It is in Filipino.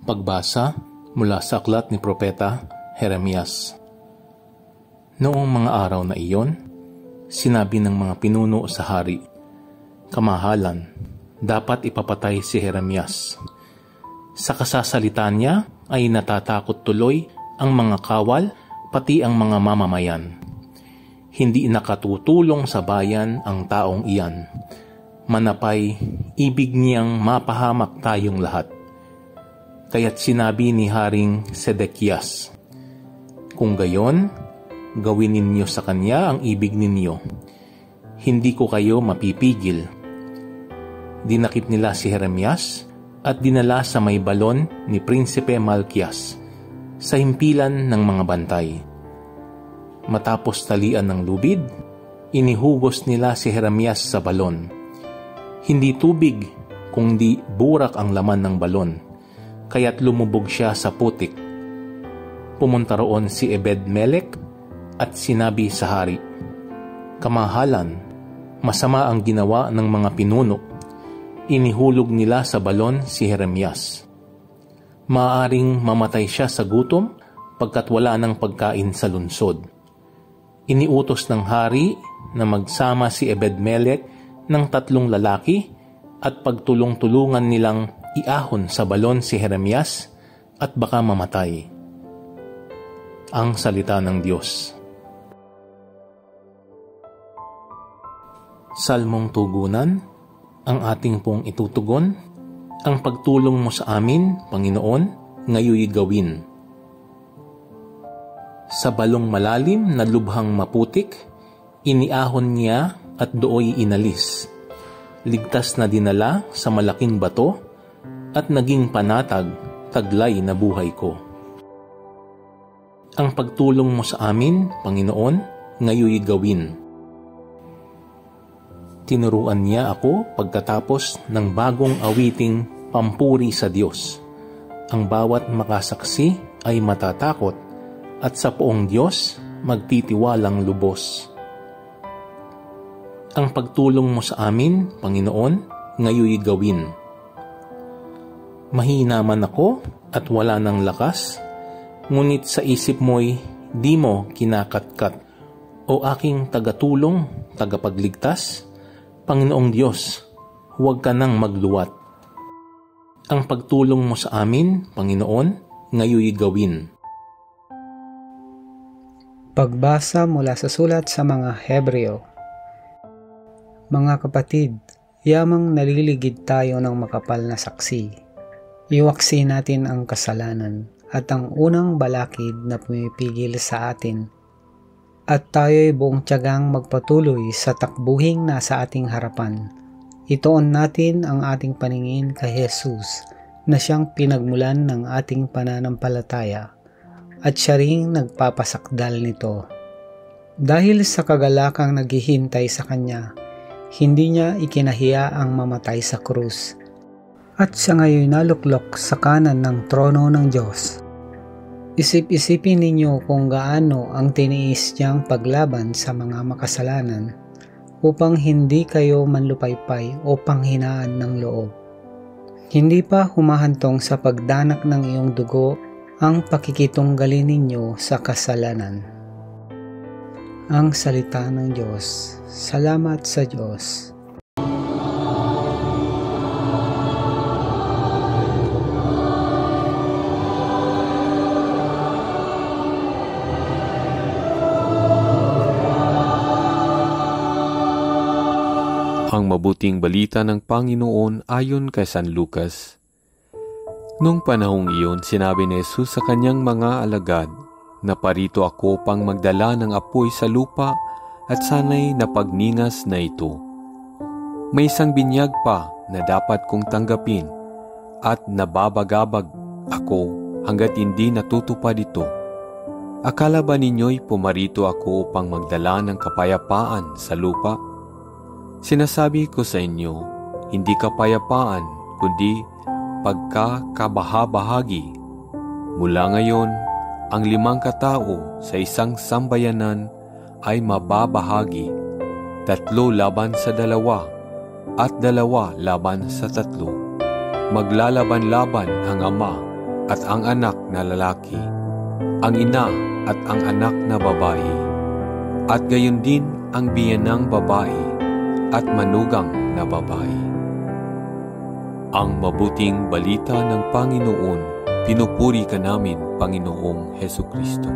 Pagbasa mula sa aklat ni Propeta Jeremias. Noong mga araw na iyon, sinabi ng mga pinuno sa hari, "Kamahalan, dapat ipapatay si Jeremias." Sa kasasalita niya ay natatakot tuloy ang mga kawal pati ang mga mamamayan. Hindi nakatutulong sa bayan ang taong iyan. Manapay, ibig niyang mapahamak tayong lahat. Kaya't sinabi ni Haring Sedekias, "Kung gayon, gawin ninyo sa kanya ang ibig ninyo. Hindi ko kayo mapipigil." Dinakip nila si Jeremias at dinala sa may balon ni Prinsipe Malkias sa himpilan ng mga bantay. Matapos talian ng lubid, inihugos nila si Jeremias sa balon. Hindi tubig, kundi burak ang laman ng balon, kaya't lumubog siya sa putik. Pumunta roon si Ebed-Melech at sinabi sa hari, "Kamahalan, masama ang ginawa ng mga pinuno. Inihulog nila sa balon si Jeremias. Maaaring mamatay siya sa gutom pagkat wala ng pagkain sa lungsod." Iniutos ng hari na magsama si Ebed-Melech ng 3 lalaki at pagtulong-tulungan nilang iahon sa balon si Jeremias at baka mamatay. Ang salita ng Diyos. Salmong tugunan, ang ating pong itutugon, ang pagtulong mo sa amin, Panginoon, ngayoy gawin. Sa balong malalim na lubhang maputik, iniahon niya at dooy inalis. Ligtas na dinala sa malaking bato at naging panatag, taglay na buhay ko. Ang pagtulong mo sa amin, Panginoon, ngayoy gawin. Tinuruan niya ako pagkatapos ng bagong awiting pampuri sa Diyos. Ang bawat makasaksi ay matatakot at sa poong Diyos magtitiwalang lubos. Ang pagtulong mo sa amin, Panginoon, ngayoy gawin. Mahina man ako at wala ng lakas, ngunit sa isip mo'y di mo kinakatkat. O aking tagatulong, tagapagligtas, Panginoong Diyos, huwag ka nang magluwat. Ang pagtulong mo sa amin, Panginoon, ngayoy gawin. Pagbasa mula sa sulat sa mga Hebreo. Mga kapatid, yamang naliligid tayo ng makapal na saksi. Iwaksi natin ang kasalanan at ang unang balakid na pumipigil sa atin, at tayo'y buong tiyagang magpatuloy sa takbuhing nasa ating harapan. Ituon natin ang ating paningin kay Jesus na siyang pinagmulan ng ating pananampalataya at siya ring nagpapasakdal nito. Dahil sa kagalakang naghihintay sa kanya, hindi niya ikinahiya ang mamatay sa krus, at siya ngayon naluklok sa kanan ng trono ng Diyos. Isip-isipin ninyo kung gaano ang tiniis niyang paglaban sa mga makasalanan upang hindi kayo manlupaypay o panghinaan ng loob. Hindi pa humahantong sa pagdanak ng iyong dugo ang pakikitunggalin ninyo sa kasalanan. Ang salita ng Diyos. Salamat sa Diyos. Ang mabuting balita ng Panginoon ayon kay San Lucas. Nung panahong iyon, sinabi ni Jesus sa kanyang mga alagad, "Naparito ako pang magdala ng apoy sa lupa at sana'y napagningas na ito. May isang binyag pa na dapat kong tanggapin at nababagabag ako hanggat hindi natutupad ito. Akala ba ninyo'y pumarito ako upang magdala ng kapayapaan sa lupa? Sinasabi ko sa inyo, hindi kapayapaan, kundi pagkakabahabahagi. Mula ngayon, ang 5 katao sa isang sambayanan ay mababahagi, 3 laban sa 2, at 2 laban sa 3. Maglalaban-laban ang ama at ang anak na lalaki, ang ina at ang anak na babae, at gayon din ang biyanang babae at manugang na babae. Ang mabuting balita ng Panginoon, pinupuri ka namin, Panginoong Hesukristo.